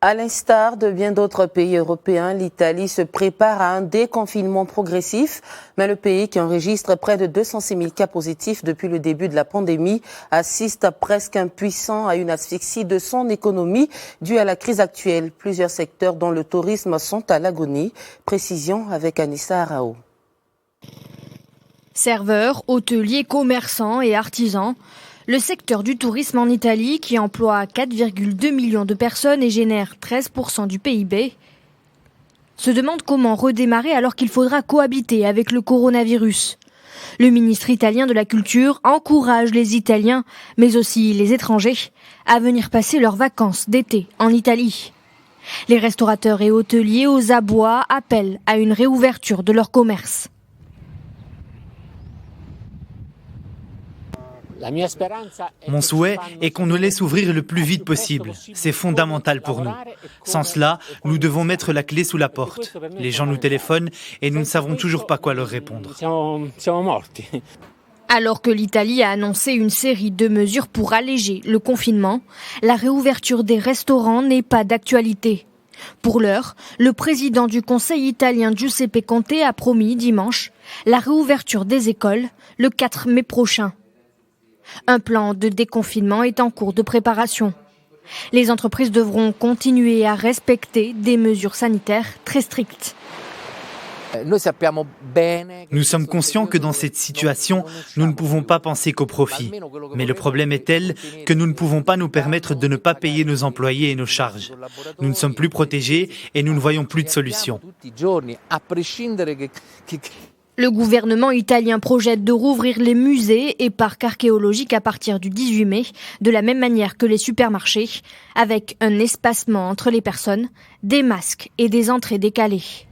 À l'instar de bien d'autres pays européens, l'Italie se prépare à un déconfinement progressif. Mais le pays, qui enregistre près de 206 000 cas positifs depuis le début de la pandémie, assiste presque impuissant à une asphyxie de son économie due à la crise actuelle. Plusieurs secteurs, dont le tourisme, sont à l'agonie. Précision avec Anissa Arao. Serveurs, hôteliers, commerçants et artisans. Le secteur du tourisme en Italie, qui emploie 4,2 millions de personnes et génère 13% du PIB, se demande comment redémarrer alors qu'il faudra cohabiter avec le coronavirus. Le ministre italien de la Culture encourage les Italiens, mais aussi les étrangers, à venir passer leurs vacances d'été en Italie. Les restaurateurs et hôteliers aux abois appellent à une réouverture de leur commerce. Mon souhait est qu'on nous laisse ouvrir le plus vite possible. C'est fondamental pour nous. Sans cela, nous devons mettre la clé sous la porte. Les gens nous téléphonent et nous ne savons toujours pas quoi leur répondre. Alors que l'Italie a annoncé une série de mesures pour alléger le confinement, la réouverture des restaurants n'est pas d'actualité. Pour l'heure, le président du Conseil italien Giuseppe Conte a promis dimanche la réouverture des écoles le 4 mai prochain. Un plan de déconfinement est en cours de préparation. Les entreprises devront continuer à respecter des mesures sanitaires très strictes. Nous sommes conscients que dans cette situation, nous ne pouvons pas penser qu'au profit. Mais le problème est tel que nous ne pouvons pas nous permettre de ne pas payer nos employés et nos charges. Nous ne sommes plus protégés et nous ne voyons plus de solution. Le gouvernement italien projette de rouvrir les musées et parcs archéologiques à partir du 18 mai, de la même manière que les supermarchés, avec un espacement entre les personnes, des masques et des entrées décalées.